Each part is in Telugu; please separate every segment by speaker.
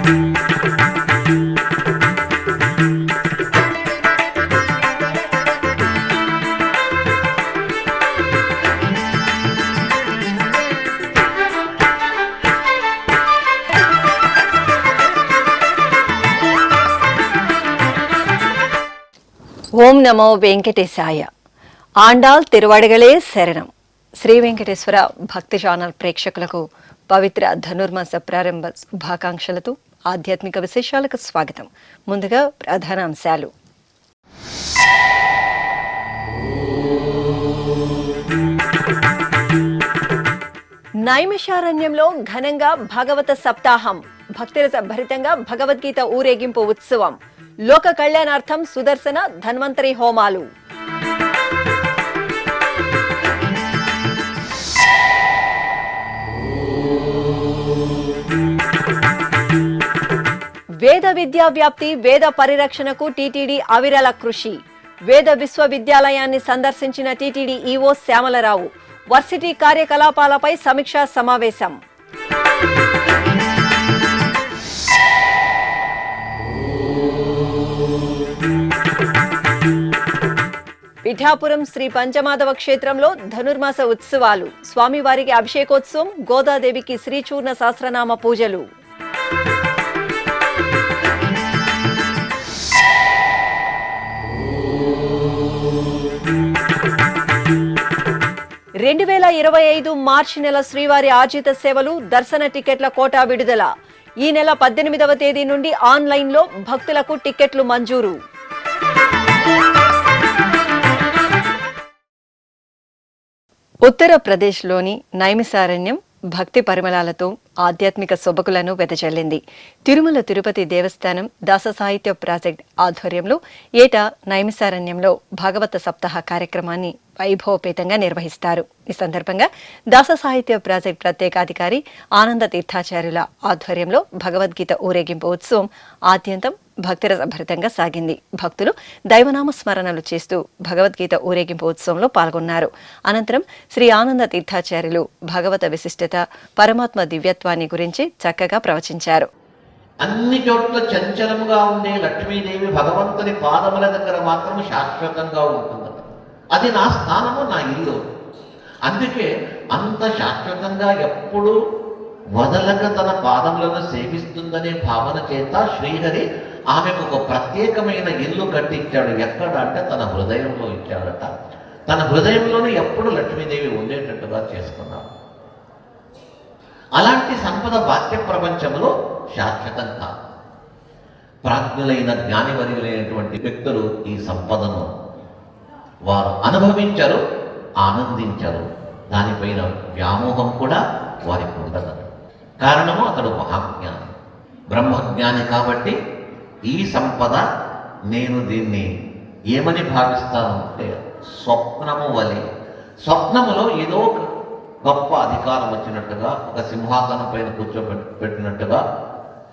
Speaker 1: ఓం నమో వెంకటేశాయ. ఆండాల్ తిరువడగలే శరణం. శ్రీ వెంకటేశ్వర భక్తి ఛానల్ ప్రేక్షకులకు పవిత్ర ధనుర్మాస ప్రారంభ శుభాకాంక్షలతో ఆధ్యాత్మిక విశేషాలకు స్వాగతం. ముందుగా ప్రధాన అంశాలు. నైమిషారణ్యంలో ఘనంగా భాగవత సప్తాహం. భక్తుల భరితంగా భగవద్గీత ఊరేగింపు ఉత్సవం. లోక కళ్యాణార్థం సుదర్శన ధన్వంతరి హోమాలు. వేద విద్యా వ్యాప్తి, వేద పరిరక్షణకు టీటీడీ అవిరళ కృషి. వేద విశ్వవిద్యాలయాన్ని సందర్శించిన టీటీడీ ఈవో శ్యామలరావు. వర్సిటీ కార్యకలాపాలపై సమీక్షా సమావేశం. పిఠాపురం శ్రీ పంచమాధవ క్షేత్రంలో ధనుర్మాస ఉత్సవాలు. స్వామివారికి అభిషేకోత్సవం, గోదాదేవికి శ్రీచూర్ణ సహస్రనామ పూజలు. రెండు 2025 మార్చి నెల శ్రీవారి ఆర్జిత సేవలు, దర్శన టికెట్ల కోటా విడుదల. ఈ నెల 18వ తేదీ నుండి ఆన్లైన్లో భక్తులకు టికెట్లు మంజూరు. ఉత్తరప్రదేశ్లోని నైమిసారణ్యం భక్తి పరిమళాలతో ఆధ్యాత్మిక సొబకులను వెదజల్లింది. తిరుమల తిరుపతి దేవస్థానం దాస సాహిత్య ప్రాజెక్ట్ ఆధ్వర్యంలో ఏటా నైమిసారణ్యంలో భాగవత సప్తాహ కార్యక్రమాన్ని వైభవపేతంగా నిర్వహిస్తారు. ఈ సందర్భంగా దాస సాహిత్య ప్రాజెక్ట్ ప్రత్యేకాధికారి ఆనంద తీర్థాచార్యుల ఆధ్వర్యంలో భగవద్గీత ఊరేగింపు ఉత్సవం ఆద్యంతం భక్తిరసభరితంగా సాగింది. భక్తులు దైవనామ స్మరణలు చేస్తూ భగవద్గీత ఊరేగింపు ఉత్సవంలో పాల్గొన్నారు. అనంతరం శ్రీ ఆనంద తీర్థాచార్యులు భగవత విశిష్టత, పరమాత్మ దివ్యత్వాన్ని గురించి చక్కగా ప్రవచించారు.
Speaker 2: అన్ని చోట్ల చంచలముగా ఉండే లక్ష్మీదేవి భగవంతుని పాదముల దగ్గర మాత్రం శాశ్వతంగా ఉంటుందట. అది నా స్థానము, నా ఇల్లు. అందుకే అంత శాశ్వతంగా ఎప్పుడు వదలక తన పాదములను సేవిస్తుందనే భావన చేత శ్రీహరి ఆమెకు ఒక ప్రత్యేకమైన ఇల్లు కట్టించాడు. ఎక్కడ అంటే తన హృదయంలో ఇచ్చాడట. తన హృదయంలోనే ఎప్పుడు లక్ష్మీదేవి ఉండేటట్టుగా చేసుకున్నాడు. అలాంటి సంపద వాక్య ప్రపంచంలో శాశ్వతం కాదు. ప్రాజ్ఞులైన జ్ఞానివర్యులైనటువంటి వ్యక్తులు ఈ సంపదను వారు అనుభవించరు, ఆనందించరు. దానిపైన వ్యామోహం కూడా వారికి ఉండదు. కారణము అతడు మహాజ్ఞాని, బ్రహ్మజ్ఞాని. కాబట్టి ఈ సంపద నేను దీన్ని ఏమని భావిస్తాను అంటే స్వప్నము వలె. స్వప్నములో ఏదో గొప్ప అధికారం వచ్చినట్టుగా, ఒక సింహాసనం పైన కూర్చోబెట్టినట్టుగా,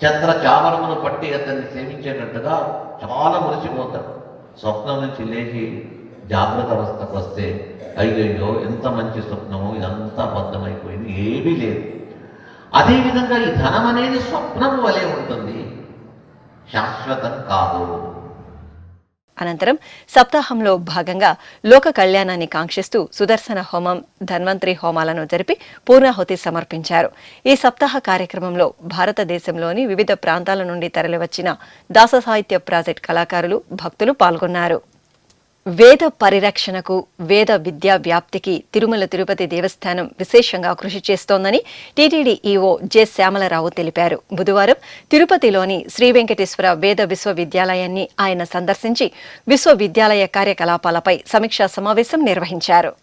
Speaker 2: ఛత్ర చామరమును పట్టి అతన్ని సేవించేటట్టుగా చాలా మురిసిపోతాడు. స్వప్నం నుంచి లేచి జాగ్రత్త అవస్థకు వస్తే అయ్యయ్యో ఎంత మంచి స్వప్నము, ఇదంతా అబద్ధమైపోయింది, ఏమీ లేదు. అదేవిధంగా ఈ ధనం అనేది స్వప్నం వలె ఉంటుంది, శాశ్వతం కాదు.
Speaker 1: అనంతరం సప్తాహంలో భాగంగా లోక కళ్యాణాన్ని కాంక్షిస్తూ సుదర్శన హోమం, ధన్వంతరి హోమాలను జరిపి పూర్ణాహుతి సమర్పించారు. ఈ సప్తాహ కార్యక్రమంలో భారతదేశంలోని వివిధ ప్రాంతాల నుండి తరలివచ్చిన దాస సాహిత్య ప్రాజెక్ట్ కళాకారులు, భక్తులు పాల్గొన్నారు. వేద పరిరక్షణకు, వేద విద్యా వ్యాప్తికి తిరుమల తిరుపతి దేవస్థానం విశేషంగా కృషి చేస్తోందని టీటీడీ ఈవో జె శ్యామలరావు తెలిపారు. బుధవారం తిరుపతిలోని శ్రీ వెంకటేశ్వర వేద విశ్వవిద్యాలయాన్ని ఆయన సందర్శించి విశ్వవిద్యాలయ కార్యకలాపాలపై సమీక్షా సమావేశం నిర్వహించారు.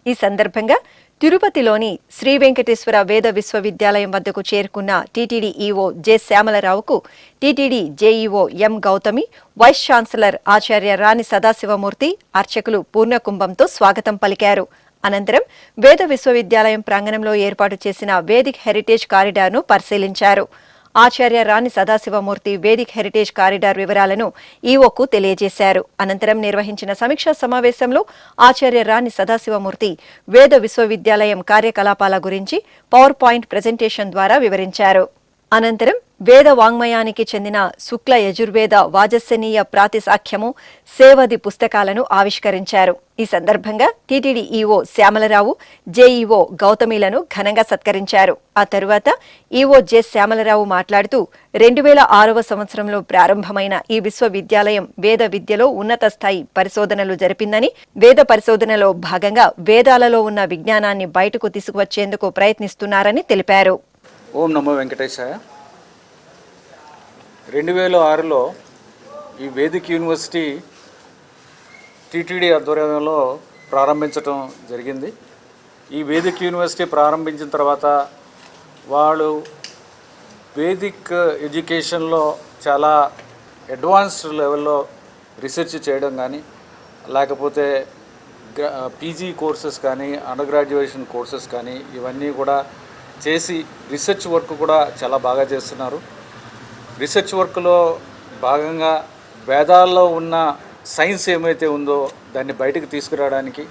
Speaker 1: ఈ సందర్భంగా తిరుపతిలోని శ్రీ వెంకటేశ్వర వేద విశ్వవిద్యాలయం వద్దకు చేరుకున్న టీటీడీ ఈవో జె శ్యామలరావుకు TTD JEO M Gautami, vice chancellor ఆచార్య రాణి సదాశివమూర్తి, అర్చకులు పూర్ణకుంభంతో స్వాగతం పలికారు. అనంతరం వేద విశ్వవిద్యాలయం ప్రాంగణంలో ఏర్పాటు చేసిన వేదిక్ హెరిటేజ్ కారిడార్ను పరిశీలించారు. ఆచార్య Rani Sadasivamurthy Vedic heritage corridor వివరాలను ఈవోకు తెలియజేశారు. అనంతరం నిర్వహించిన సమీక్షా సమావేశంలో ఆచార్య రాణి సదాశివమూర్తి వేద విశ్వవిద్యాలయం కార్యకలాపాల గురించి పవర్ పాయింట్ ప్రెజెంటేషన్ ద్వారా వివరించారు. అనంతరం వేద వాంగ్మయానికి చెందిన శుక్ల యజుర్వేద వాజస్సనీయ ప్రాతిశాఖ్యము సేవది పుస్తకాలను ఆవిష్కరించారు. ఈ సందర్భంగా టీటీడీ ఈవో శ్యామలరావు, జేఈఓ గౌతమిలను ఘనంగా సత్కరించారు. ఆ తరువాత ఈవో జె శ్యామలరావు మాట్లాడుతూ 2006వ సంవత్సరంలో ప్రారంభమైన ఈ విశ్వవిద్యాలయం వేద విద్యలో ఉన్నత స్థాయి పరిశోధనలు జరిపిందని, వేద పరిశోధనలో భాగంగా వేదాలలో ఉన్న విజ్ఞానాన్ని బయటకు తీసుకువచ్చేందుకు ప్రయత్నిస్తున్నారని తెలిపారు.
Speaker 3: ఓం నమో వెంకటేశాయ. 2006లో ఈ వేదిక్ యూనివర్సిటీ టీటీడీ ఆధ్వర్యంలో ప్రారంభించడం జరిగింది. ఈ వేదిక్ యూనివర్సిటీ ప్రారంభించిన తర్వాత వాళ్ళు వేదిక్ ఎడ్యుకేషన్లో చాలా అడ్వాన్స్డ్ లెవెల్లో రీసెర్చ్ చేయడం కానీ, లేకపోతే పీజీ కోర్సెస్ కానీ, అండర్ గ్రాడ్యుయేషన్ కోర్సెస్ కానీ ఇవన్నీ కూడా చేసి రీసెర్చ్ వర్క్ కూడా చాలా బాగా చేస్తున్నారు. రీసెర్చ్ వర్క్లో భాగంగా వేదాల్లో ఉన్న సైన్స్ ఏమైతే ఉందో దాన్ని బయటకు తీసుకురావడానికి,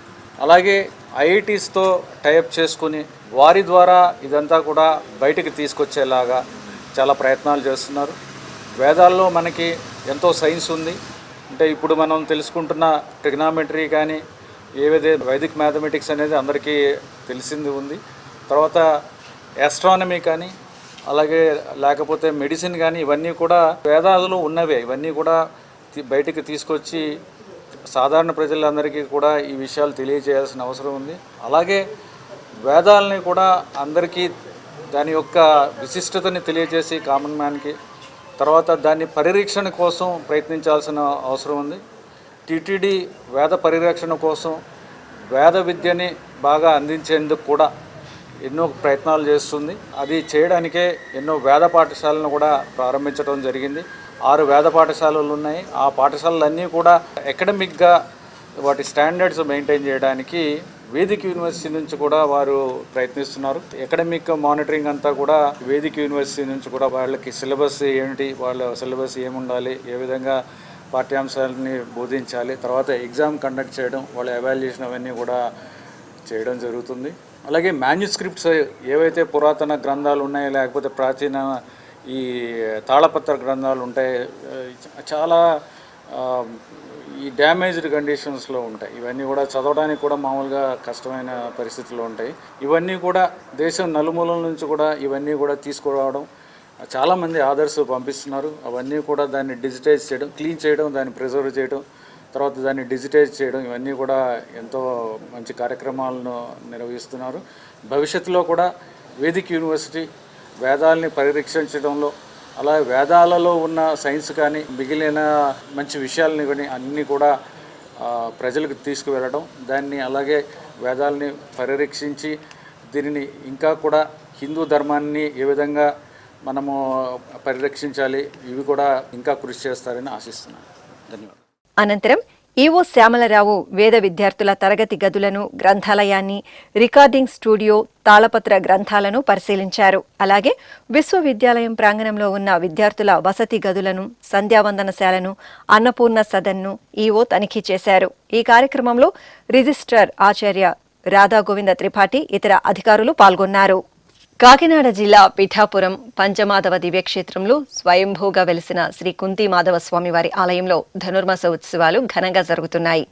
Speaker 3: అలాగే ఐఐటీస్తో టైఅప్ చేసుకుని వారి ద్వారా ఇదంతా కూడా బయటకు తీసుకొచ్చేలాగా చాలా ప్రయత్నాలు చేస్తున్నారు. వేదాల్లో మనకి ఎంతో సైన్స్ ఉంది. అంటే ఇప్పుడు మనం తెలుసుకుంటున్న ట్రిగ్నామెట్రీ కానీ, ఏవైతే వైదిక్ మ్యాథమెటిక్స్ అనేది అందరికీ తెలిసింది ఉంది. తర్వాత ఆస్ట్రానమీ కానీ, అలాగే లేకపోతే మెడిసిన్ కానీ, ఇవన్నీ కూడా వేదాలలో ఉన్నవే. ఇవన్నీ కూడా బయటికి తీసుకొచ్చి సాధారణ ప్రజలందరికీ కూడా ఈ విషయాలు తెలియజేయాల్సిన అవసరం ఉంది. అలాగే వేదాలని కూడా అందరికీ దాని యొక్క విశిష్టతని తెలియజేసి కామన్ మ్యాన్కి, తర్వాత దాన్ని పరిరక్షణ కోసం ప్రయత్నించాల్సిన అవసరం ఉంది. టీటీడీ వేద పరిరక్షణ కోసం వేద విద్యని బాగా అందించేందుకు కూడా ఎన్నో ప్రయత్నాలు చేస్తుంది. అది చేయడానికే ఎన్నో వేద పాఠశాలను కూడా ప్రారంభించడం జరిగింది. 6 వేద పాఠశాలలు ఉన్నాయి. ఆ పాఠశాలలన్నీ కూడా అకాడమిక్గా వాటి స్టాండర్డ్స్ మెయింటైన్ చేయడానికి వేదిక్ యూనివర్సిటీ నుంచి కూడా వారు ప్రయత్నిస్తున్నారు. అకాడమిక్ మానిటరింగ్ అంతా కూడా వేదిక్ యూనివర్సిటీ నుంచి కూడా వాళ్ళకి సిలబస్ ఏమిటి, వాళ్ళ సిలబస్ ఏముండాలి, ఏ విధంగా పాఠ్యాంశాలని బోధించాలి, తర్వాత ఎగ్జామ్ కండక్ట్ చేయడం, వాళ్ళ ఎవాల్యుయేషన్ అవన్నీ కూడా చేయడం జరుగుతుంది. అలాగే మాన్యుస్క్రిప్ట్స్ ఏవైతే పురాతన గ్రంథాలు ఉన్నాయో, లేకపోతే ప్రాచీన ఈ తాళపత్ర గ్రంథాలు ఉంటాయి, చాలా ఈ డ్యామేజ్డ్ కండిషన్స్లో ఉంటాయి. ఇవన్నీ కూడా చదవడానికి కూడా మామూలుగా కష్టమైన పరిస్థితుల్లో ఉంటాయి. ఇవన్నీ కూడా దేశం నలుమూలల నుంచి కూడా ఇవన్నీ కూడా తీసుకురావడం, చాలామంది ఆర్డర్స్ పంపిస్తున్నారు. అవన్నీ కూడా దాన్ని డిజిటైజ్ చేయడం, క్లీన్ చేయడం, దాన్ని ప్రిజర్వ్ చేయడం, తర్వాత దాన్ని డిజిటైజ్ చేయడం, ఇవన్నీ కూడా ఎంతో మంచి కార్యక్రమాలను నిర్వహిస్తున్నారు. భవిష్యత్తులో కూడా వేదిక్ యూనివర్సిటీ వేదాలని పరిరక్షించడంలో, అలాగే వేదాలలో ఉన్న సైన్స్ కానీ, మిగిలిన మంచి విషయాలని కానీ అన్నీ కూడా ప్రజలకు తీసుకువెళ్ళడం, దాన్ని అలాగే వేదాలని పరిరక్షించి దీనిని ఇంకా కూడా హిందూ ధర్మాన్ని ఏ విధంగా మనము పరిరక్షించాలి, ఇవి కూడా ఇంకా కృషి చేస్తారని ఆశిస్తున్నాను. ధన్యవాదాలు.
Speaker 1: అనంతరం ఈవో శ్యామలరావు వేద విద్యార్థుల తరగతి గదులను, గ్రంథాలయాన్ని, రికార్డింగ్ స్టూడియో, తాళపత్ర గ్రంథాలను పరిశీలించారు. అలాగే విశ్వవిద్యాలయం ప్రాంగణంలో ఉన్న విద్యార్థుల వసతి గదులను, సంధ్యావందనశాలను, అన్నపూర్ణ సదన్ను ఈవో తనిఖీ చేశారు. ఈ కార్యక్రమంలో రిజిస్ట్రార్ ఆచార్య రాధా గోవింద త్రిపాఠి, ఇతర అధికారులు పాల్గొన్నారు. కాకినాడ జిల్లా పిఠాపురం పంచమాధవ దివ్యక్షేత్రంలో స్వయంభూగా వెలిసిన శ్రీ కుంతి మాధవ స్వామివారి ఆలయంలో ధనుర్మాస ఉత్సవాలు ఘనంగా జరుగుతున్నాయి.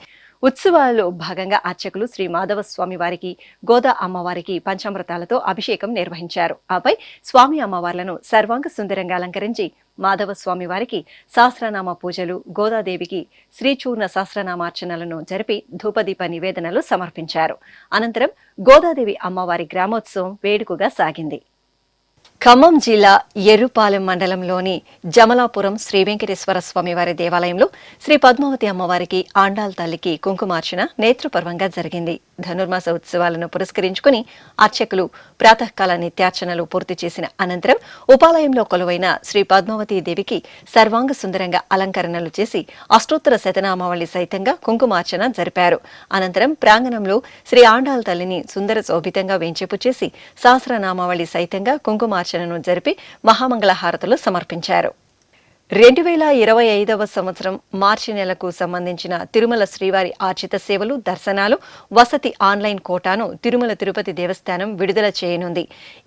Speaker 1: ఉత్సవాల్లో భాగంగా అర్చకులు శ్రీ మాధవ స్వామి వారికి, గోదా అమ్మవారికి పంచామృతాలతో అభిషేకం నిర్వహించారు. ఆపై స్వామి అమ్మవార్లను సర్వాంగ సుందరంగా అలంకరించి మాధవ స్వామి వారికి సహస్రనామ పూజలు, గోదాదేవికి శ్రీచూర్ణ సహస్రనామార్చనలను జరిపి ధూపదీప నివేదనలు సమర్పించారు. అనంతరం గోదాదేవి అమ్మవారి గ్రామోత్సవం వేడుకగా సాగింది. ఖమ్మం జిల్లా ఎర్రుపాలెం మండలంలోని జమలాపురం శ్రీ వెంకటేశ్వర స్వామివారి దేవాలయంలో శ్రీ పద్మావతి అమ్మవారికి, ఆండాల్ తల్లికి కుంకుమార్చన నేత్రపర్వంగా జరిగింది. ధనుర్మాస ఉత్సవాలను పురస్కరించుకుని అర్చకులు ప్రాతకాల నిత్యార్చనలు పూర్తి చేసిన అనంతరం ఉపాలయంలో కొలువైన శ్రీ పద్మావతి దేవికి సర్వాంగ సుందరంగా అలంకరణలు చేసి అష్టోత్తర శతనామావళి సైతంగా కుంకుమార్చన జరిపారు. అనంతరం ప్రాంగణంలో శ్రీ ఆండాల్ తల్లిని సుందర శోభితంగా వేంచేపు చేసి సహస్రనామావళి సైతంగా కుంకుమార్చనను జరిపి మహామంగళ హారతులు సమర్పించారు. 2025వ సంవత్సరం మార్చి నెలకు సంబంధించిన తిరుమల శ్రీవారి ఆర్జిత సేవలు, దర్శనాలు, వసతి ఆన్లైన్ కోటాను తిరుమల తిరుపతి దేవస్థానం విడుదల చేయనుంది.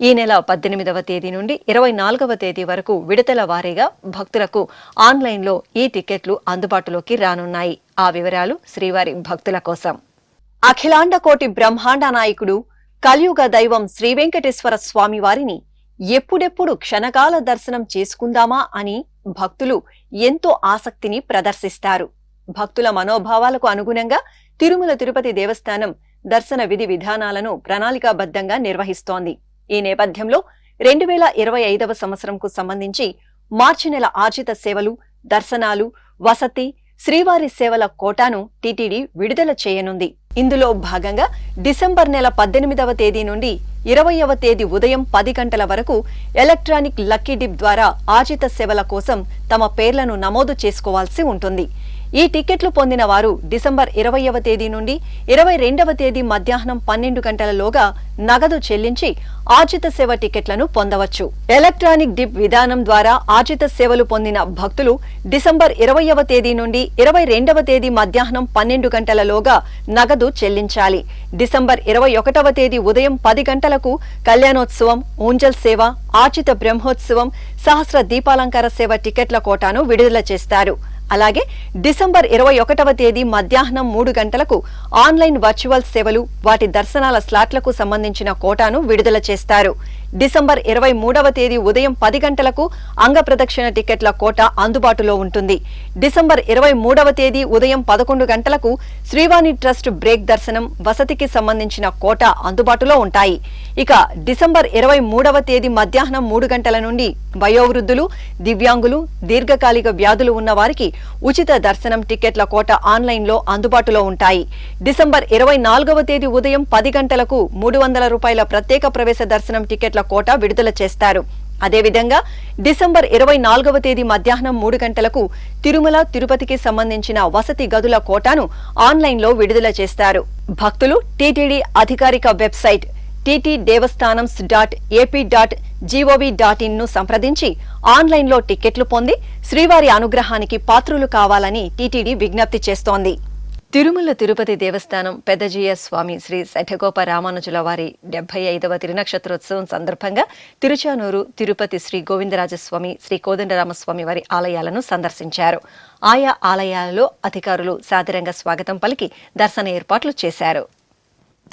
Speaker 1: ఈ నెల 18వ తేదీ నుండి 24వ తేదీ వరకు విడతల వారీగా భక్తులకు ఆన్లైన్లో ఈ టికెట్లు అందుబాటులోకి రానున్నాయి. ఆ వివరాలు శ్రీవారి భక్తుల కోసం. అఖిలాండ కోటి బ్రహ్మాండ నాయకుడు, కలియుగ దైవం శ్రీ వెంకటేశ్వర స్వామి వారిని ఎప్పుడెప్పుడు క్షణకాల దర్శనం చేసుకుందామా అని భక్తులు ఎంతో ఆసక్తిని ప్రదర్శిస్తారు. భక్తుల మనోభావాలకు అనుగుణంగా తిరుమల తిరుపతి దేవస్థానం దర్శన విధి విధానాలను ప్రణాళికాబద్ధంగా నిర్వహిస్తోంది. ఈ నేపథ్యంలో 2025వ సంవత్సరంకు సంబంధించి మార్చి నెల ఆర్జిత సేవలు, దర్శనాలు, వసతి, శ్రీవారి సేవల కోటాను టీటీడీ విడుదల చేయనుంది. ఇందులో భాగంగా డిసెంబర్ నెల 18వ తేదీ నుండి 20వ తేదీ ఉదయం 10 గంటల వరకు ఎలక్ట్రానిక్ లక్కీ డిప్ ద్వారా ఆర్జిత సేవల కోసం తమ పేర్లను నమోదు చేసుకోవాల్సి ఉంటుంది. ఈ టికెట్లు పొందిన వారు డిసెంబర్ 20వ తేదీ నుండి 22వ తేదీ మధ్యాహ్నం 12 గంటలలోగా నగదు చెల్లించి ఆర్జిత సేవ టికెట్లను పొందవచ్చు. ఎలక్ట్రానిక్ డిప్ విధానం ద్వారా ఆర్జిత సేవలు పొందిన భక్తులు డిసెంబర్ 20వ తేదీ నుండి 22వ తేదీ మధ్యాహ్నం 12 గంటలలోగా నగదు చెల్లించాలి. డిసెంబర్ 21వ తేదీ ఉదయం 10 గంటలకు కళ్యాణోత్సవం, ఊంజల్ సేవ, ఆర్జిత బ్రహ్మోత్సవం, సహస్ర దీపాలంకార సేవ టికెట్ల కోటాను విడుదల చేస్తారు. అలాగే డిసెంబర్ 21వ తేదీ మధ్యాహ్నం 3 గంటలకు ఆన్లైన్ వర్చువల్ సేవలు, వాటి దర్శనాల స్లాట్లకు సంబంధించిన కోటాను విడుదల చేస్తారు. డిసెంబర్ 23వ తేదీ ఉదయం 10 గంటలకు అంగ ప్రదక్షిణ టికెట్ల కోట అందుబాటులో ఉంటుంది. డిసెంబర్ 23వ తేదీ ఉదయం 11 గంటలకు శ్రీవాణి ట్రస్ట్ బ్రేక్ దర్శనం, వసతికి సంబంధించిన కోట అందుబాటులో ఉంటాయి. ఇక డిసెంబర్ 23వ తేదీ మధ్యాహ్నం 3 గంటల నుండి వయోవృద్ధులు, దివ్యాంగులు, దీర్ఘకాలిక వ్యాధులు ఉన్న వారికి ఉచిత దర్శనం టికెట్ల కోట ఆన్లైన్లో అందుబాటులో ఉంటాయి. డిసెంబర్ 24వ తేదీ ఉదయం 10 గంటలకు 300 రూపాయల ప్రత్యేక ప్రవేశ దర్శనం టికెట్ల కోట విడుదల చేస్తారు. అదేవిధంగా డిసెంబర్ 24వ తేదీ మధ్యాహ్నం 3 గంటలకు తిరుమల, తిరుపతికి సంబంధించిన వసతి గదుల కోటాను ఆన్లైన్లో విడుదల చేస్తారు. భక్తులు టీటీడీ అధికారిక వెబ్సైట్ ttdevastanams.ap.gov.in ను సంప్రదించి ఆన్లైన్లో టికెట్లు పొంది శ్రీవారి అనుగ్రహానికి పాత్రులు కావాలని టీటీడీ విజ్ఞప్తి చేస్తోంది. తిరుమల తిరుపతి దేవస్థానం పెద్దజీయ స్వామి శ్రీ శఠగోప రామానుజుల వారి 75వ తిరునక్షత్రోత్సవం సందర్భంగా తిరుచానూరు, తిరుపతి శ్రీ గోవిందరాజస్వామి, శ్రీ కోదండరామస్వామి వారి ఆలయాలను సందర్శించారు. ఆయా ఆలయాలలో అధికారులు సాదరంగా స్వాగతం పలికి దర్శన ఏర్పాట్లు చేశారు.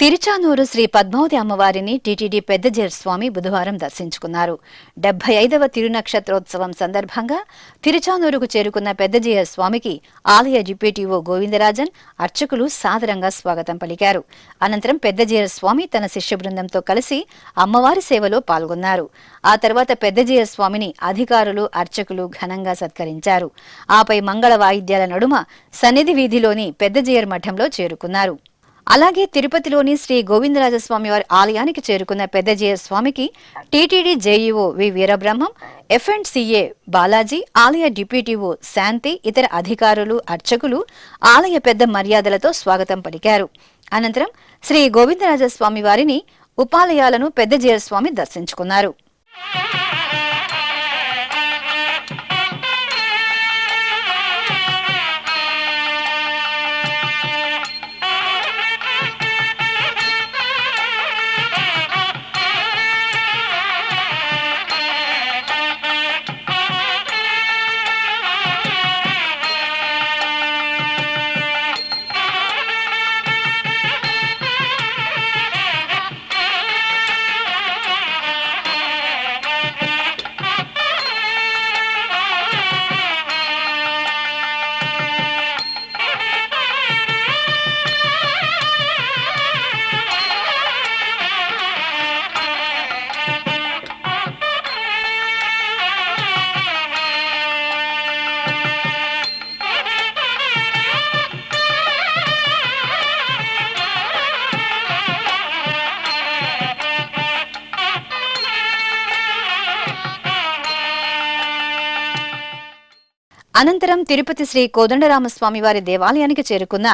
Speaker 4: తిరుచానూరు శ్రీ పద్మావతి అమ్మవారిని టీటీడీ పెద్దజీయర్ స్వామి బుధవారం దర్శించుకున్నారు. 75వ తిరునక్షత్రోత్సవం సందర్భంగా తిరుచానూరుకు చేరుకున్న పెద్దజీయర్ స్వామికి ఆలయ డిప్యూటీఓ గోవిందరాజన్, అర్చకులు సాదరంగా స్వాగతం పలికారు. అనంతరం పెద్దజీయర్ స్వామి తన శిష్య బృందంతో కలిసి అమ్మవారి సేవలో పాల్గొన్నారు. ఆ తర్వాత పెద్దజీయర్ స్వామిని అధికారులు, అర్చకులు ఘనంగా సత్కరించారు. ఆపై మంగళ వాయిద్యాల నడుమ సన్నిధి వీధిలోని పెద్దజీయర్ మఠంలో చేరుకున్నారు. అలాగే తిరుపతిలోని శ్రీ గోవిందరాజస్వామి వారి ఆలయానికి చేరుకున్న పెద్దజీయర్ స్వామికి టీటీడీ జేఈఓ వి వీరబ్రహ్మం, ఎఫ్ఎండ్సీఏ బాలాజీ, ఆలయ డిప్యూటీఓ శాంతి, ఇతర అధికారులు, అర్చకులు ఆలయ పెద్ద మర్యాదలతో స్వాగతం పలికారు. అనంతరం శ్రీ గోవిందరాజస్వామి వారిని, ఉపాలయాలను పెద్దజీయర్ స్వామి దర్శించుకున్నారు. అనంతరం తిరుపతి శ్రీ కోదండరామస్వామి వారి దేవాలయానికి చేరుకున్న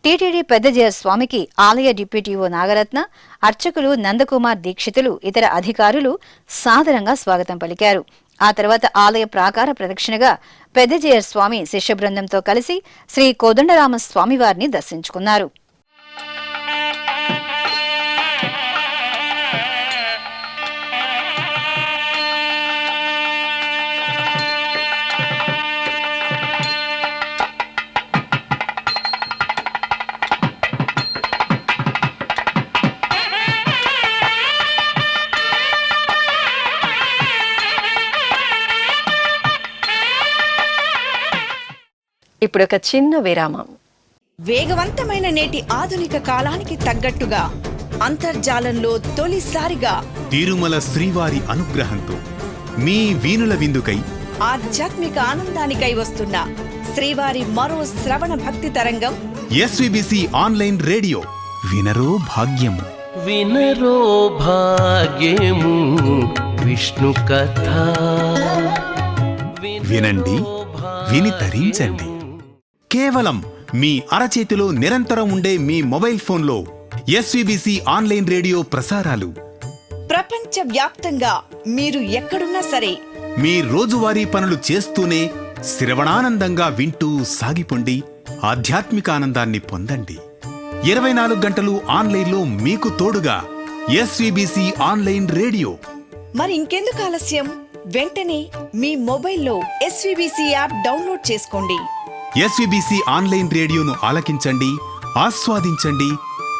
Speaker 4: టీటీడీ పెద్దజీయర్ స్వామికి ఆలయ డిప్యూటీఓ నాగరత్న, అర్చకులు నందకుమార్ దీక్షితులు, ఇతర అధికారులు సాదరంగా స్వాగతం పలికారు. ఆ తర్వాత ఆలయ ప్రాకార ప్రదక్షిణగా పెద్దజీయర్ స్వామి శిష్య బృందంతో కలిసి శ్రీ కోదండరామ స్వామివారిని దర్శించుకున్నారు.
Speaker 1: ఇప్పుడు ఒక చిన్న విరామం.
Speaker 5: వేగవంతమైన నేటి ఆధునిక కాలానికి తగ్గట్టుగా అంతర్జాలంలో తొలిసారిగా
Speaker 6: తిరుమల శ్రీవారి అనుగ్రహంతో మీ వీణుల విందుకై
Speaker 5: ఆధ్యాత్మిక ఆనందానికై వస్తున్న శ్రీవారి మరో శ్రవణ భక్తి తరంగం
Speaker 6: ఎస్విబిసి ఆన్లైన్ రేడియో వినరో భాగ్యము.
Speaker 7: వినరో భాగ్యము విష్ణు కథ.
Speaker 6: వినండి, విని తరించండి. కేవలం మీ అరచేతిలో నిరంతరం ఉండే మీ మొబైల్ ఫోన్లో ఎస్విబిసి ఆన్లైన్ రేడియో ప్రసారాలు
Speaker 5: ప్రపంచ వ్యాప్తంగా మీరు ఎక్కడున్నా సరే
Speaker 6: మీ రోజువారీ పనులు చేస్తూనే శ్రవణానందంగా వింటూ సాగిపోండి, ఆధ్యాత్మిక ఆనందాన్ని పొందండి. 24 గంటలు ఆన్లైన్లో మీకు తోడుగా ఎస్విబిసి ఆన్లైన్ రేడియో.
Speaker 5: మరి ఇంకెందుకు ఆలస్యం? వెంటనే మీ మొబైల్లో ఎస్విబిసి యాప్ డౌన్లోడ్ చేసుకోండి.
Speaker 6: ఎస్విబిసి ఆన్లైన్ రేడియోను ఆలకించండి, ఆస్వాదించండి,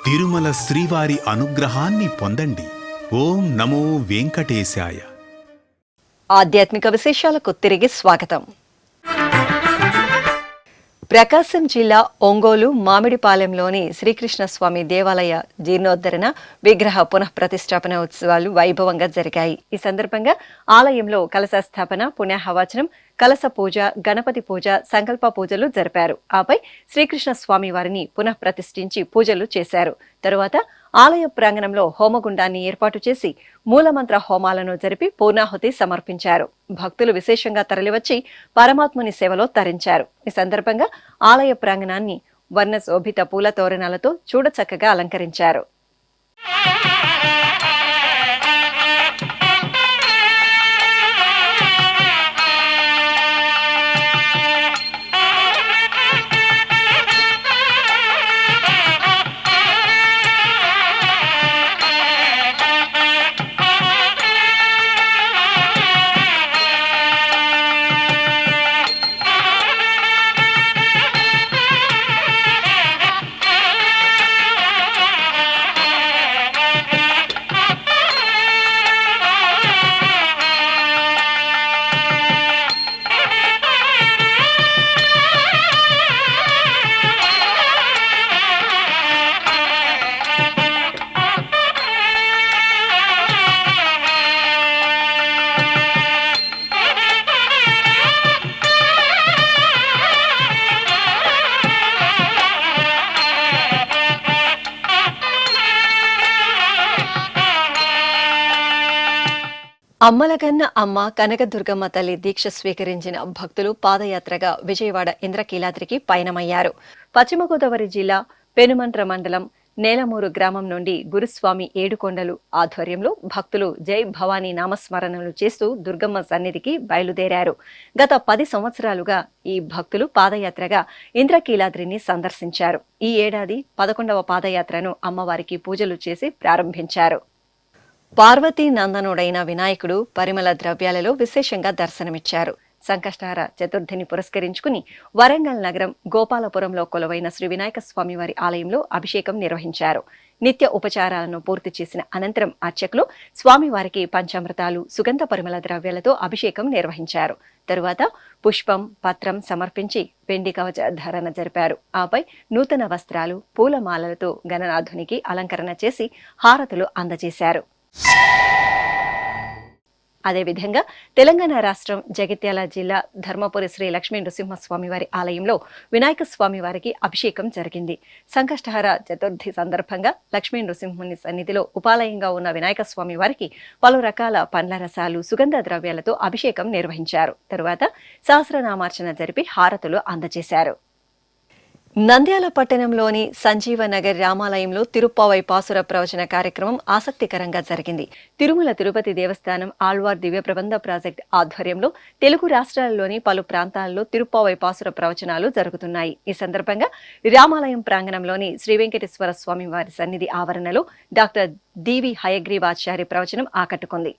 Speaker 6: తిరుమల శ్రీవారి అనుగ్రహాన్ని పొందండి. ఓం నమో వెంకటేశాయ.
Speaker 1: ఆధ్యాత్మిక విశేషాలకు తిరిగి స్వాగతం. ప్రకాశం జిల్లా ఒంగోలు మామిడిపాలెంలోని శ్రీకృష్ణస్వామి దేవాలయ జీర్ణోద్ధరణ విగ్రహ పునఃప్రతిష్టాపన ఉత్సవాలు వైభవంగా జరిగాయి. ఈ సందర్భంగా ఆలయంలో కలశ స్థాపన, పుణ్యాహవచనం, కలశ పూజ, గణపతి పూజ, సంకల్ప పూజలు జరిపారు. ఆపై శ్రీకృష్ణ స్వామి వారిని పునఃప్రతిష్ఠించి పూజలు చేశారు. తరువాత ఆలయ ప్రాంగణంలో హోమగుండాన్ని ఏర్పాటు చేసి మూలమంత్ర హోమాలను జరిపి పూర్ణాహుతి సమర్పించారు. భక్తులు విశేషంగా తరలివచ్చి పరమాత్ముని సేవలో తరించారు. ఈ సందర్భంగా ఆలయ ప్రాంగణాన్ని వర్ణ శోభిత పూల తోరణాలతో చూడచక్కగా అలంకరించారు. అమ్మలగన్న అమ్మ కనకదుర్గమ్మ తల్లి దీక్ష స్వీకరించిన భక్తులు పాదయాత్రగా విజయవాడ ఇంద్రకీలాద్రికి పయనమయ్యారు. పశ్చిమ గోదావరి జిల్లా పెనుమంట్ర మండలం నేలమూరు గ్రామం నుండి గురుస్వామి ఏడుకొండలు ఆధ్వర్యంలో భక్తులు జై భవానీ నామస్మరణలు చేస్తూ దుర్గమ్మ సన్నిధికి బయలుదేరారు. గత 10 సంవత్సరాలుగా ఈ భక్తులు పాదయాత్రగా ఇంద్రకీలాద్రిని సందర్శించారు. ఈ ఏడాది 11వ పాదయాత్రను అమ్మవారికి పూజలు చేసి ప్రారంభించారు. పార్వతీ నందనుడైన వినాయకుడు పరిమళ ద్రవ్యాలలో విశేషంగా దర్శనమిచ్చారు. సంకష్టహార చతుర్థిని పురస్కరించుకుని వరంగల్ నగరం గోపాలపురంలో కొలువైన శ్రీ వినాయక స్వామివారి ఆలయంలో అభిషేకం నిర్వహించారు. నిత్య ఉపచారాలను పూర్తి చేసిన అనంతరం అర్చకులు స్వామివారికి పంచామృతాలు, సుగంధ పరిమళ ద్రవ్యాలతో అభిషేకం నిర్వహించారు. తరువాత పుష్పం, పత్రం సమర్పించి వెండి కవచ ధారణ జరిపారు. ఆపై నూతన వస్త్రాలు, పూలమాలలతో గణనాథునికి అలంకరణ చేసి హారతులు అందజేశారు. అదేవిధంగా తెలంగాణ రాష్ట్రం జగిత్యాల జిల్లా ధర్మపురి శ్రీ లక్ష్మీ నృసింహస్వామి వారి ఆలయంలో వినాయక స్వామి వారికి అభిషేకం జరిగింది. సంకష్టహార చతుర్థి సందర్భంగా లక్ష్మీ నృసింహుని సన్నిధిలో ఉపాలయంగా ఉన్న వినాయక స్వామి వారికి పలు రకాల పండ్ల రసాలు, సుగంధ ద్రవ్యాలతో అభిషేకం నిర్వహించారు. తరువాత సహస్రనామార్చన జరిపి హారతులు అందజేశారు. నంద్యాల పట్టణంలోని సంజీవనగర్ రామాలయంలో తిరుప్పావై పాసుర ప్రవచన కార్యక్రమం ఆసక్తికరంగా జరిగింది. తిరుమల తిరుపతి దేవస్థానం ఆళ్వార్ దివ్య ప్రబంధ ప్రాజెక్ట్ ఆధ్వర్యంలో తెలుగు రాష్ట్రాల్లోని పలు ప్రాంతాల్లో తిరుప్పావై పాసుర ప్రవచనాలు జరుగుతున్నాయి. ఈ సందర్భంగా రామాలయం ప్రాంగణంలోని శ్రీ వెంకటేశ్వర స్వామి వారి సన్నిధి ఆవరణలో డాక్టర్ డివి హయగ్రీవాచార్య ప్రవచనం ఆకట్టుకుంది.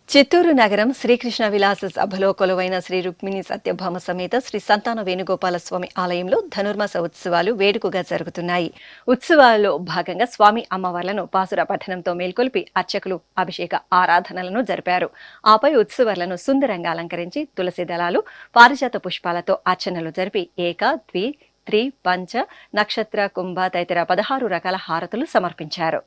Speaker 1: చిత్తూరు నగరం శ్రీకృష్ణ విలాస సభలో కొలువైన శ్రీ రుక్మిణి సత్యభామ సమేత శ్రీ సంతాన వేణుగోపాల స్వామి ఆలయంలో ధనుర్మాస ఉత్సవాలు వేడుకగా జరుగుతున్నాయి. ఉత్సవాల్లో భాగంగా స్వామి అమ్మవార్లను పాసుర పఠనంతో మేల్కొల్పి అర్చకులు అభిషేక ఆరాధనలను జరిపారు. ఆపై ఉత్సవాలను సుందరంగా అలంకరించి తులసి దళాలు, పారిజాత పుష్పాలతో అర్చనలు జరిపి ఏక, ద్వి, త్రి, పంచ, నక్షత్ర, కుంభ తదితర 16 రకాల హారతులు సమర్పించారు.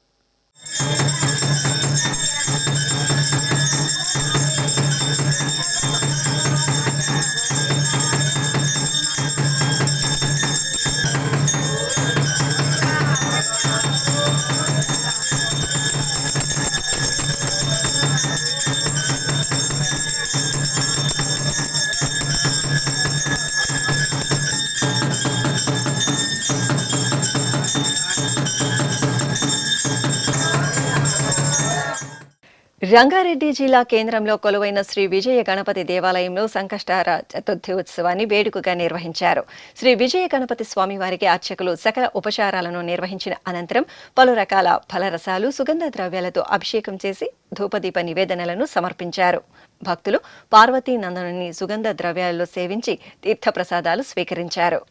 Speaker 1: రంగారెడ్డి జిల్లా కేంద్రంలో కొలువైన శ్రీ విజయ గణపతి దేవాలయంలో సంకష్టహార చతుర్థి ఉత్సవాన్ని వేడుకగా నిర్వహించారు. శ్రీ విజయ గణపతి స్వామివారికి అర్చకులు సకల ఉపచారాలను నిర్వహించిన అనంతరం పలు రకాల ఫలరసాలు, సుగంధ ద్రవ్యాలతో అభిషేకం చేసి ధూపదీప నివేదనలను సమర్పించారు. భక్తులు పార్వతీ నందనుని సుగంధ ద్రవ్యాలలో సేవించి తీర్థప్రసాదాలు స్వీకరించారు.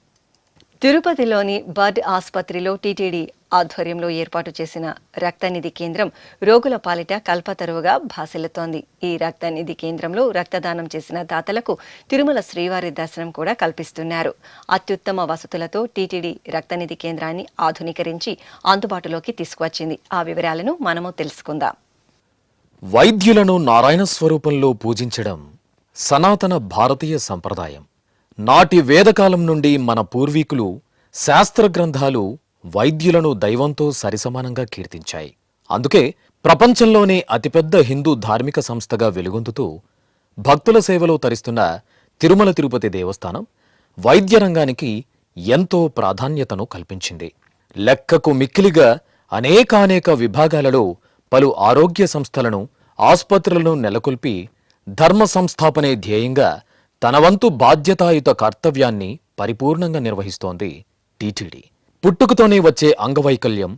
Speaker 1: తిరుపతిలోని బర్డ్ ఆసుపత్రిలో టీటీడీ ఆధ్వర్యంలో ఏర్పాటు చేసిన రక్తనిధి కేంద్రం రోగుల పాలిట కల్పతరువుగా భాసిల్లుతోంది. ఈ రక్తనిధి కేంద్రంలో రక్తదానం చేసిన దాతలకు తిరుమల శ్రీవారి దర్శనం కూడా కల్పిస్తున్నారు. అత్యుత్తమ వసతులతో టీటీడీ రక్తనిధి కేంద్రాన్ని ఆధునీకరించి అందుబాటులోకి తీసుకువచ్చింది. ఆ వివరాలను మనము తెలుసుకుందాం.
Speaker 8: వైద్యులను నారాయణ స్వరూపంలో పూజించడం సనాతన భారతీయ సంప్రదాయం. నాటి వేదకాలం నుండి మన పూర్వీకులు శాస్త్ర గ్రంథాలు వైద్యులను దైవంతో సరిసమానంగా కీర్తించాయి. అందుకే ప్రపంచంలోనే అతిపెద్ద హిందూ ధార్మిక సంస్థగా వెలుగొందుతూ భక్తుల సేవలో తరిస్తున్న తిరుమల తిరుపతి దేవస్థానం వైద్య రంగానికి ఎంతో ప్రాధాన్యతను కల్పించింది. లెక్కకు మిక్కిలిగా అనేకానేక విభాగాలలో పలు ఆరోగ్య సంస్థలను, ఆసుపత్రులను నెలకొల్పి ధర్మ సంస్థాపనే ధ్యేయంగా తన వంతు బాధ్యతాయుత కర్తవ్యాన్ని పరిపూర్ణంగా నిర్వహిస్తోంది టీటీడీ. పుట్టుకతోనే వచ్చే అంగవైకల్యం,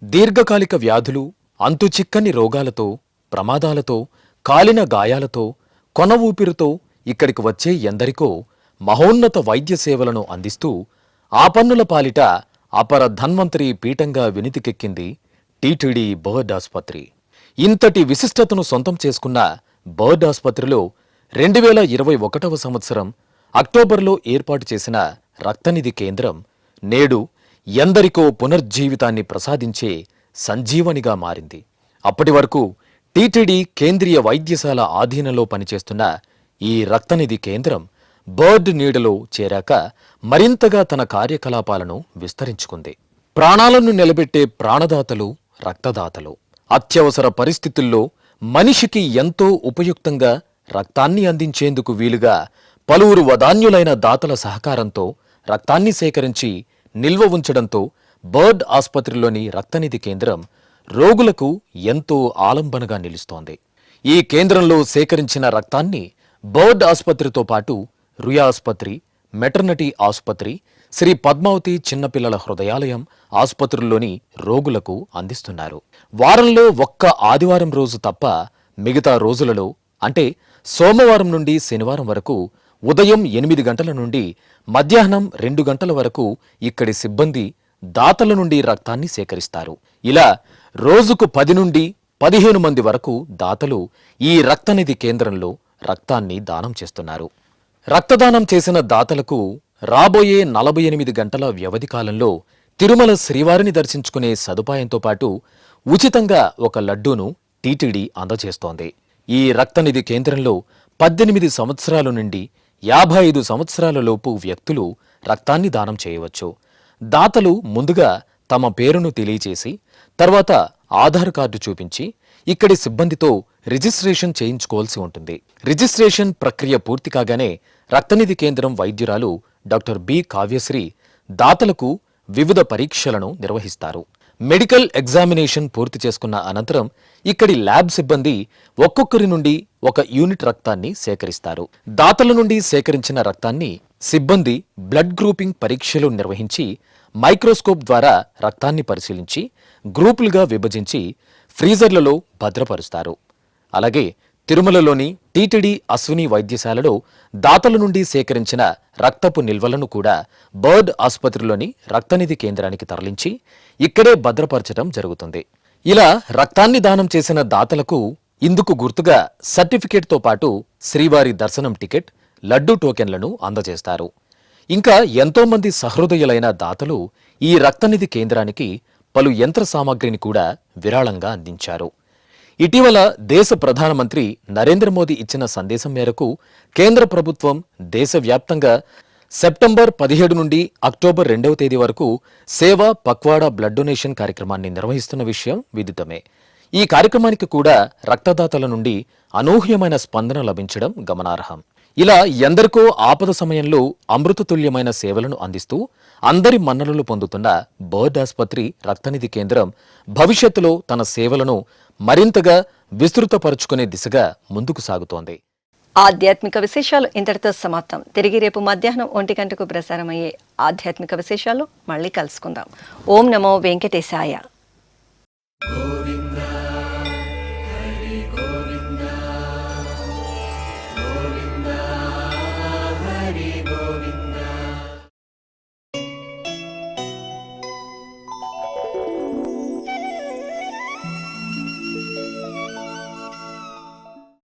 Speaker 8: దీర్ఘకాలిక వ్యాధులు, అంతుచిక్కని రోగాలతో, ప్రమాదాలతో, కాలిన గాయాలతో, కొన ఊపిరితో ఇక్కడికి వచ్చే ఎందరికో మహోన్నత వైద్య సేవలను అందిస్తూ ఆపన్నుల పాలిట అపర ధన్వంతరి పీఠంగా వినితికెక్కింది టీటీడీ బర్డ్ ఆసుపత్రి. ఇంతటి విశిష్టతను సొంతం చేసుకున్న బర్డ్ ఆసుపత్రిలో 2021వ సంవత్సరం అక్టోబర్లో ఏర్పాటు చేసిన రక్తనిధి కేంద్రం నేడు ఎందరికో పునర్జీవితాన్ని ప్రసాదించే సంజీవనిగా మారింది. అప్పటి వరకు టీటీడీ కేంద్రీయ వైద్యశాల ఆధీనంలో పనిచేస్తున్న ఈ రక్తనిధి కేంద్రం బర్డ్ నీడలో చేరాక మరింతగా తన కార్యకలాపాలను విస్తరించుకుంది. ప్రాణాలను నిలబెట్టే ప్రాణదాతలు, రక్తదాతలు అత్యవసర పరిస్థితుల్లో మనిషికి ఎంతో ఉపయుక్తంగా రక్తాన్ని అందించేందుకు వీలుగా పలువురు వదాన్యులైన దాతల సహకారంతో రక్తాన్ని సేకరించి నిల్వ ఉంచడంతో బర్డ్ ఆసుపత్రిలోని రక్తనిధి కేంద్రం రోగులకు ఎంతో ఆలంబనగా నిలుస్తోంది. ఈ కేంద్రంలో సేకరించిన రక్తాన్ని బర్డ్ ఆసుపత్రితో పాటు రుయా ఆసుపత్రి, మెటర్నిటీ ఆసుపత్రి, శ్రీ పద్మావతి చిన్నపిల్లల హృదయాలయం ఆసుపత్రుల్లోని రోగులకు అందిస్తున్నారు. వారంలో ఒక్క ఆదివారం రోజు తప్ప మిగతా రోజులలో అంటే సోమవారం నుండి శనివారం వరకు ఉదయం 8 గంటల నుండి మధ్యాహ్నం 2 గంటల వరకు ఇక్కడి సిబ్బంది దాతల నుండి రక్తాన్ని సేకరిస్తారు. ఇలా రోజుకు 10 నుండి 15 మంది వరకు దాతలు ఈ రక్తనిధి కేంద్రంలో రక్తాన్ని దానం చేస్తున్నారు. రక్తదానం చేసిన దాతలకు రాబోయే 48 గంటల వ్యవధి కాలంలో తిరుమల శ్రీవారిని దర్శించుకునే సదుపాయంతో పాటు ఉచితంగా ఒక లడ్డూను టీటీడీ అందజేస్తోంది. ఈ రక్తనిధి కేంద్రంలో 18 సంవత్సరాల నుండి 55 సంవత్సరాల లోపు వ్యక్తులు రక్తాన్ని దానం చేయవచ్చు. దాతలు ముందుగా తమ పేరును తెలియజేసి తర్వాత ఆధార్ కార్డు చూపించి ఇక్కడి సిబ్బందితో రిజిస్ట్రేషన్ చేయించుకోవాల్సి ఉంటుంది. రిజిస్ట్రేషన్ ప్రక్రియ పూర్తి కాగానే రక్తనిధి కేంద్రం వైద్యురాలు డాక్టర్ బి కావ్యశ్రీ దాతలకు వివిధ పరీక్షలను నిర్వహిస్తారు. మెడికల్ ఎగ్జామినేషన్ పూర్తి చేసుకున్న అనంతరం ఇక్కడి ల్యాబ్ సిబ్బంది ఒక్కొక్కరి నుండి ఒక యూనిట్ రక్తాన్ని సేకరిస్తారు. దాతల నుండి సేకరించిన రక్తాన్ని సిబ్బంది బ్లడ్ గ్రూపింగ్ పరీక్షలు నిర్వహించి మైక్రోస్కోప్ ద్వారా రక్తాన్ని పరిశీలించి గ్రూపులుగా విభజించి ఫ్రీజర్లలో భద్రపరుస్తారు. అలాగే తిరుమలలోని టీటీడీ అశ్విని వైద్యశాలలో దాతల నుండి సేకరించిన రక్తపు నిల్వలను కూడా బర్డ్ ఆసుపత్రిలోని రక్తనిధి కేంద్రానికి తరలించి ఇక్కడే భద్రపరచడం జరుగుతుంది. ఇలా రక్తాన్ని దానం చేసిన దాతలకు ఇందుకు గుర్తుగా సర్టిఫికేట్తో పాటు శ్రీవారి దర్శనం టికెట్, లడ్డూ టోకెన్లను అందజేస్తారు. ఇంకా ఎంతోమంది సహృదయులైన దాతలు ఈ రక్తనిధి కేంద్రానికి పలు యంత్ర సామాగ్రిని కూడా విరాళంగా అందించారు. ఇటీవల దేశ ప్రధానమంత్రి నరేంద్ర మోదీ ఇచ్చిన సందేశం మేరకు కేంద్ర ప్రభుత్వం దేశవ్యాప్తంగా సెప్టెంబర్ 17 నుండి అక్టోబర్ 2వ తేదీ వరకు సేవా పక్వాడా బ్లడ్ డొనేషన్ కార్యక్రమాన్ని నిర్వహిస్తున్న విషయం విదితమే. ఈ కార్యక్రమానికి కూడా రక్తదాతల నుండి అనూహ్యమైన స్పందన లభించడం గమనార్హం. ఇలా ఎందరికో ఆపద సమయంలో అమృతతుల్యమైన సేవలను అందిస్తూ అందరి మన్ననలు పొందుతున్న బర్డ్ ఆసుపత్రి రక్తనిధి కేంద్రం భవిష్యత్తులో తన సేవలను మరింతగా విస్తృతపరుచుకునే దిశగా ముందుకు సాగుతోంది.
Speaker 1: ఆధ్యాత్మిక విశేషాలు ఇంతటితో సమాప్తం. తిరిగి రేపు మధ్యాహ్నం 1 గంటకు ప్రసారమయ్యే ఆధ్యాత్మిక విశేషాలు మళ్ళీ కలుసుకుందాం. ఓం నమో వెంకటేశాయ.